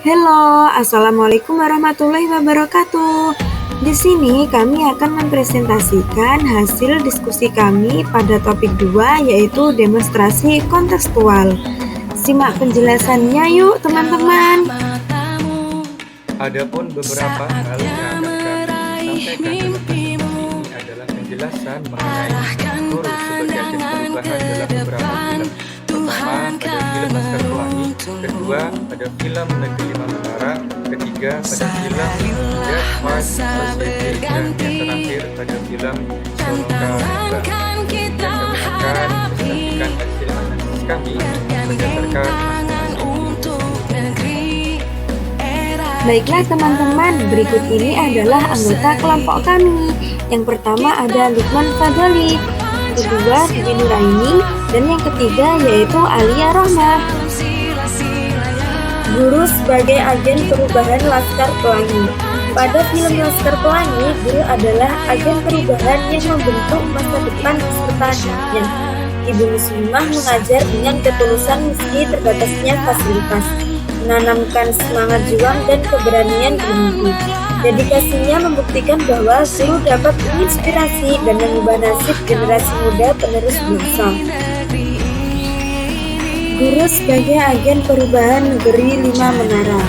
Halo, Assalamualaikum warahmatullahi wabarakatuh. Di sini kami akan mempresentasikan hasil diskusi kami pada topik 2 yaitu demonstrasi kontekstual. Simak penjelasannya yuk teman-teman. Adapun beberapa hal yang akan kami sampaikan dalam presentasi ini adalah penjelasan mengenai guru sebagai agen perubahan dalam beberapa film. Pertama, pada film Laskar Pelangi. Kedua, pada film Negeri Lima Menara. Ketiga, pada film Dead Part Society. Dan yang terakhir, pada film Soloka Rimba. Dan kami akan presentasikan hasil analisis kami berdasarkan Baiklah teman-teman, berikut ini adalah anggota kelompok kami. Yang pertama ada Lukman Fadoli, kedua Dini Nuraini, dan yang ketiga yaitu Alia Rohmah. Guru sebagai agen perubahan Laskar Pelangi. Pada film Laskar Pelangi, guru adalah agen perubahan yang membentuk masa depan pesertanya. Ibu Muslimah mengajar dengan ketulusan meski terbatasnya fasilitas, menanamkan semangat juang dan keberanian bermimpi. Dedikasinya membuktikan bahwa guru dapat menginspirasi dan mengubah nasib generasi muda penerus bangsa. Guru sebagai agen perubahan Negeri Lima Menara.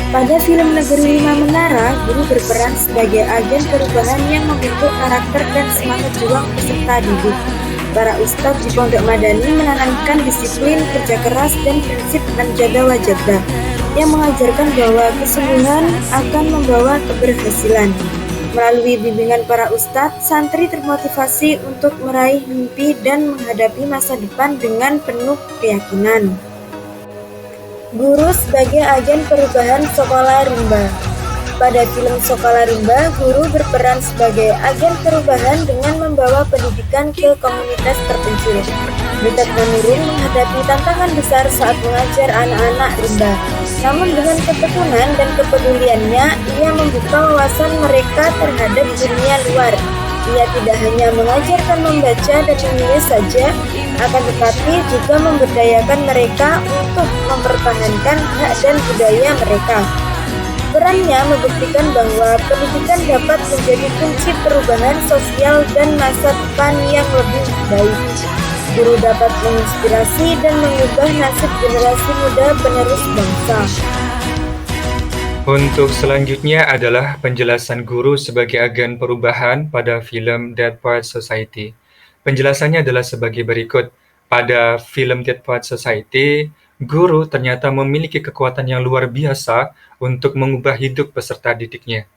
Pada film Negeri Lima Menara, guru berperan sebagai agen perubahan yang membentuk karakter dan semangat juang peserta didik. Para ustadz di Pondok Madani menanamkan disiplin, kerja keras, dan prinsip menjaga wajibah yang mengajarkan bahwa kesungguhan akan membawa keberhasilan. Melalui bimbingan para ustadz, santri termotivasi untuk meraih mimpi dan menghadapi masa depan dengan penuh keyakinan. Guru sebagai agen perubahan Sekolah Rimba. Pada film Sekolah Rimba, guru berperan sebagai agen perubahan dengan membawa pendidikan ke komunitas terpencil. Dekat menurun menghadapi tantangan besar saat mengajar anak-anak rimba. Namun dengan ketekunan dan kepeduliannya, ia membuka wawasan mereka terhadap dunia luar. Ia tidak hanya mengajarkan membaca dan menulis saja, akan tetapi juga memberdayakan mereka untuk mempertahankan hak dan budaya mereka. Perannya membuktikan bahwa pendidikan dapat menjadi kunci perubahan sosial dan masa depan yang lebih baik. Guru dapat menginspirasi dan mengubah nasib generasi muda penerus bangsa. Untuk selanjutnya adalah penjelasan guru sebagai agen perubahan pada film Dead Part Society. Penjelasannya adalah sebagai berikut. Pada film Dead Part Society, guru ternyata memiliki kekuatan yang luar biasa untuk mengubah hidup peserta didiknya.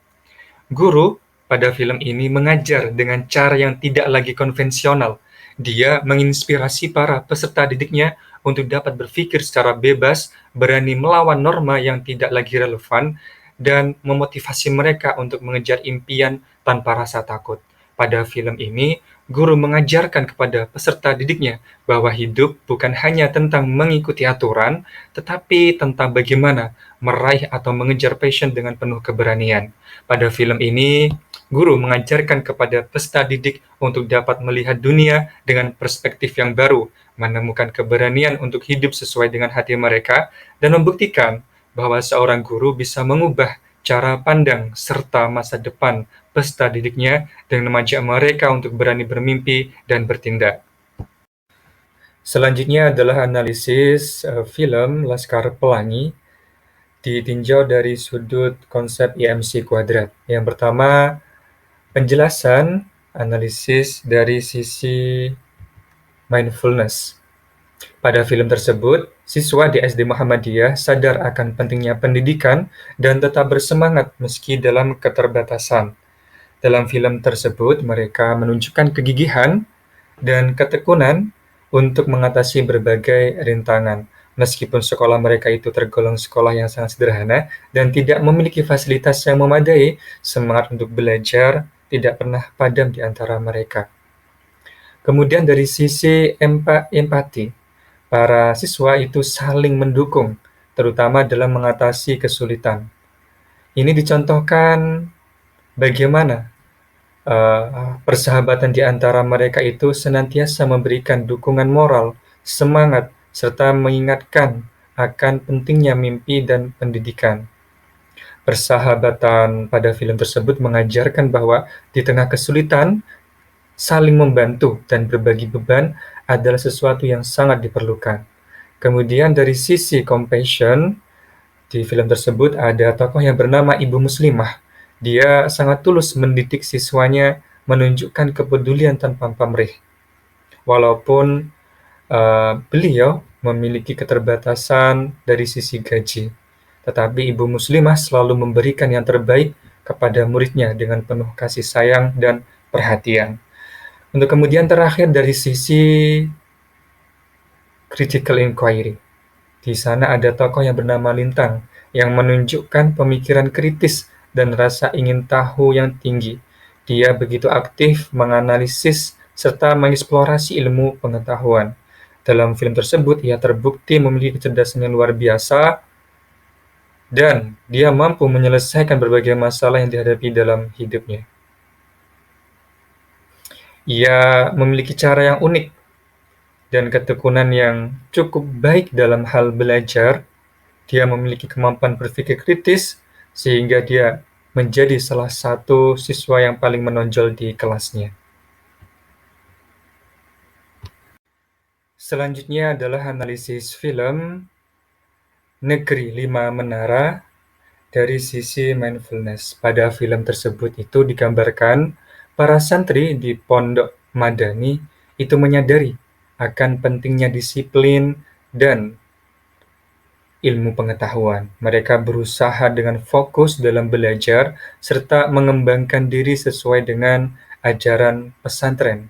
Guru pada film ini mengajar dengan cara yang tidak lagi konvensional. Dia menginspirasi para peserta didiknya untuk dapat berpikir secara bebas, berani melawan norma yang tidak lagi relevan, dan memotivasi mereka untuk mengejar impian tanpa rasa takut. Pada film ini, guru mengajarkan kepada peserta didiknya bahwa hidup bukan hanya tentang mengikuti aturan, tetapi tentang bagaimana meraih atau mengejar passion dengan penuh keberanian. Pada film ini, guru mengajarkan kepada peserta didik untuk dapat melihat dunia dengan perspektif yang baru, menemukan keberanian untuk hidup sesuai dengan hati mereka, dan membuktikan bahwa seorang guru bisa mengubah cara pandang serta masa depan peserta didiknya dan mengajak mereka untuk berani bermimpi dan bertindak. Selanjutnya adalah analisis film Laskar Pelangi ditinjau dari sudut konsep IMC kuadrat. Yang pertama, penjelasan analisis dari sisi mindfulness. Pada film tersebut, siswa di SD Muhammadiyah sadar akan pentingnya pendidikan dan tetap bersemangat meski dalam keterbatasan. Dalam film tersebut, mereka menunjukkan kegigihan dan ketekunan untuk mengatasi berbagai rintangan. Meskipun sekolah mereka itu tergolong sekolah yang sangat sederhana dan tidak memiliki fasilitas yang memadai, semangat untuk belajar tidak pernah padam di antara mereka. Kemudian dari sisi empati, para siswa itu saling mendukung, terutama dalam mengatasi kesulitan. Ini dicontohkan bagaimana persahabatan di antara mereka itu senantiasa memberikan dukungan moral, semangat, serta mengingatkan akan pentingnya mimpi dan pendidikan. Persahabatan pada film tersebut mengajarkan bahwa di tengah kesulitan, saling membantu dan berbagi beban adalah sesuatu yang sangat diperlukan. Kemudian dari sisi compassion, di film tersebut ada tokoh yang bernama Ibu Muslimah. Dia sangat tulus mendidik siswanya, menunjukkan kepedulian tanpa pamrih. Walaupun beliau memiliki keterbatasan dari sisi gaji, tetapi Ibu Muslimah selalu memberikan yang terbaik kepada muridnya dengan penuh kasih sayang dan perhatian. Untuk kemudian terakhir dari sisi critical inquiry. Di sana ada tokoh yang bernama Lintang yang menunjukkan pemikiran kritis dan rasa ingin tahu yang tinggi. Dia begitu aktif menganalisis serta mengeksplorasi ilmu pengetahuan. Dalam film tersebut, ia terbukti memiliki kecerdasan yang luar biasa dan dia mampu menyelesaikan berbagai masalah yang dihadapi dalam hidupnya. Ia memiliki cara yang unik dan ketekunan yang cukup baik dalam hal belajar. Dia memiliki kemampuan berpikir kritis, sehingga dia menjadi salah satu siswa yang paling menonjol di kelasnya. Selanjutnya adalah analisis film Negeri Lima Menara dari sisi mindfulness. Pada film tersebut itu digambarkan para santri di Pondok Madani itu menyadari akan pentingnya disiplin dan ilmu pengetahuan. Mereka berusaha dengan fokus dalam belajar serta mengembangkan diri sesuai dengan ajaran pesantren.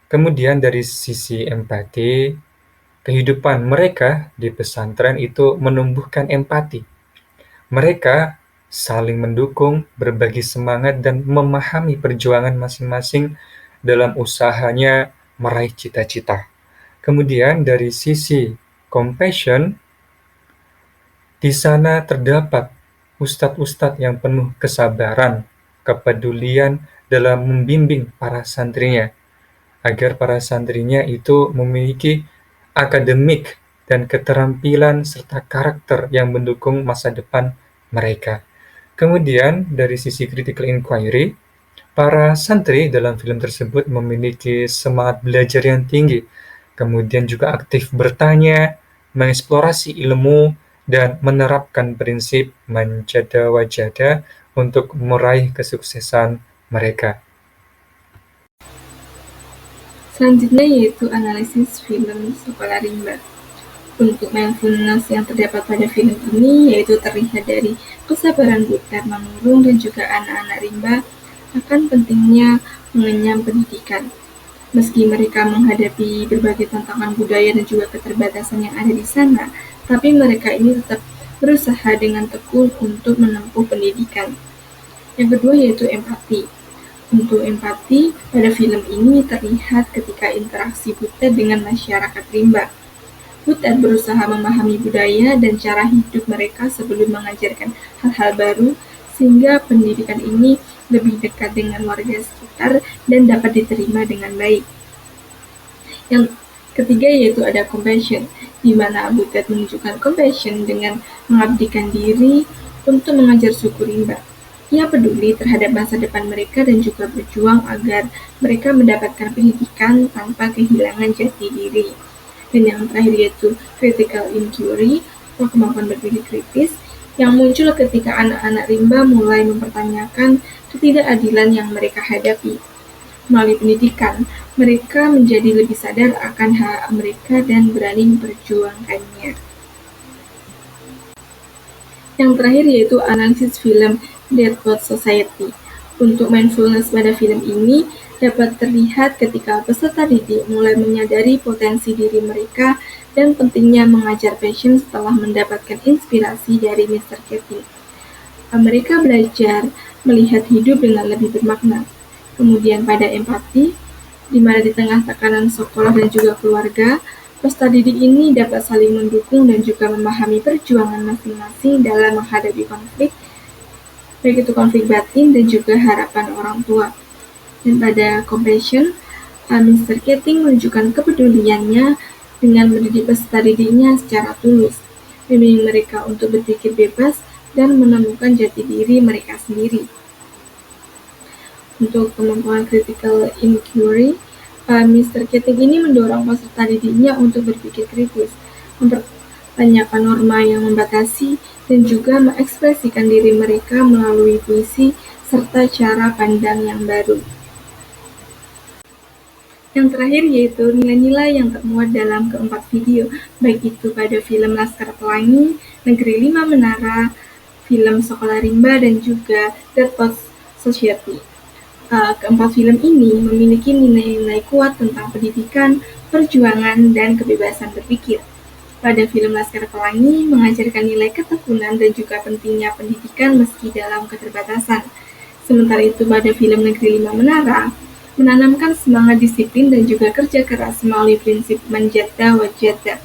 Kemudian dari sisi empati, kehidupan mereka di pesantren itu menumbuhkan empati. Mereka saling mendukung, berbagi semangat, dan memahami perjuangan masing-masing dalam usahanya meraih cita-cita. Kemudian dari sisi compassion, di sana terdapat ustadz-ustadz yang penuh kesabaran, kepedulian dalam membimbing para santrinya, agar para santrinya itu memiliki akademik dan keterampilan serta karakter yang mendukung masa depan mereka. Kemudian dari sisi critical inquiry, para santri dalam film tersebut memiliki semangat belajar yang tinggi, kemudian juga aktif bertanya, mengeksplorasi ilmu, dan menerapkan prinsip manjada wajada untuk meraih kesuksesan mereka. Selanjutnya yaitu analisis film Sekolah Rimba. Untuk mindfulness yang terdapat pada film ini yaitu terlihat dari kesabaran Butet Manurung dan juga anak-anak Rimba akan pentingnya mengenyam pendidikan. Meski mereka menghadapi berbagai tantangan budaya dan juga keterbatasan yang ada di sana, tapi mereka ini tetap berusaha dengan tekun untuk menempuh pendidikan. Yang kedua yaitu empati. Untuk empati, pada film ini terlihat ketika interaksi Butet dengan masyarakat Rimba. Butet berusaha memahami budaya dan cara hidup mereka sebelum mengajarkan hal-hal baru, sehingga pendidikan ini lebih dekat dengan warga sekitar dan dapat diterima dengan baik. Yang ketiga yaitu ada compassion, di mana Butet menunjukkan compassion dengan mengabdikan diri untuk mengajar suku Rimba. Ia peduli terhadap masa depan mereka dan juga berjuang agar mereka mendapatkan pendidikan tanpa kehilangan jati diri. Dan yang terakhir yaitu critical inquiry atau kemampuan berpikir kritis yang muncul ketika anak-anak Rimba mulai mempertanyakan ketidakadilan yang mereka hadapi. Melalui pendidikan, mereka menjadi lebih sadar akan hak mereka dan berani memperjuangkannya. Yang terakhir yaitu analisis film Dead Poets Society. Untuk mindfulness pada film ini dapat terlihat ketika peserta didik mulai menyadari potensi diri mereka dan pentingnya mengajar passion setelah mendapatkan inspirasi dari Mr. Keating. Mereka belajar melihat hidup dengan lebih bermakna. Kemudian pada empati, di mana di tengah tekanan sekolah dan juga keluarga, peserta didik ini dapat saling mendukung dan juga memahami perjuangan masing-masing dalam menghadapi konflik, baik itu konflik batin dan juga harapan orang tua. Dan pada compassion, Mr. Keating menunjukkan kepeduliannya dengan mendidik peserta didiknya secara tulus. membimbing mereka untuk berpikir bebas dan menemukan jati diri mereka sendiri. Untuk kemampuan critical inquiry, Mr. Keating ini mendorong peserta didiknya untuk berpikir kritis, mempertanyakan norma yang membatasi, dan juga mengekspresikan diri mereka melalui puisi serta cara pandang yang baru. Yang terakhir yaitu nilai-nilai yang termuat dalam keempat video, baik itu pada film Laskar Pelangi, Negeri Lima Menara, film Sekolah Rimba, dan juga Dead Poets Society. Keempat film ini memiliki nilai-nilai kuat tentang pendidikan, perjuangan, dan kebebasan berpikir. Pada film Laskar Pelangi mengajarkan nilai ketekunan dan juga pentingnya pendidikan meski dalam keterbatasan. Sementara itu pada film Negeri Lima Menara menanamkan semangat disiplin dan juga kerja keras melalui prinsip manjada wajada.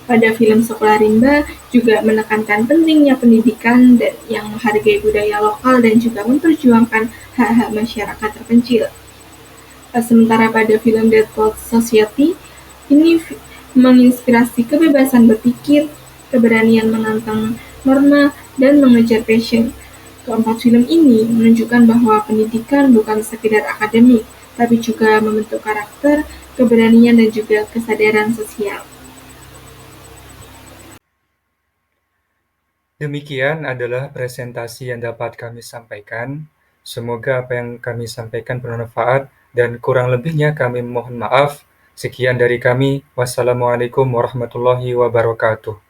Pada film Sekolah Rimba juga menekankan pentingnya pendidikan dan yang menghargai budaya lokal dan juga memperjuangkan hak-hak masyarakat terpencil. Sementara pada film Dead Poets Society ini menginspirasi kebebasan berpikir, keberanian menantang norma, dan mengejar passion. Keempat film ini menunjukkan bahwa pendidikan bukan sekedar akademik, tapi juga membentuk karakter, keberanian, dan juga kesadaran sosial. Demikian adalah presentasi yang dapat kami sampaikan. Semoga apa yang kami sampaikan bermanfaat dan kurang lebihnya kami mohon maaf. Sekian dari kami. Wassalamualaikum warahmatullahi wabarakatuh.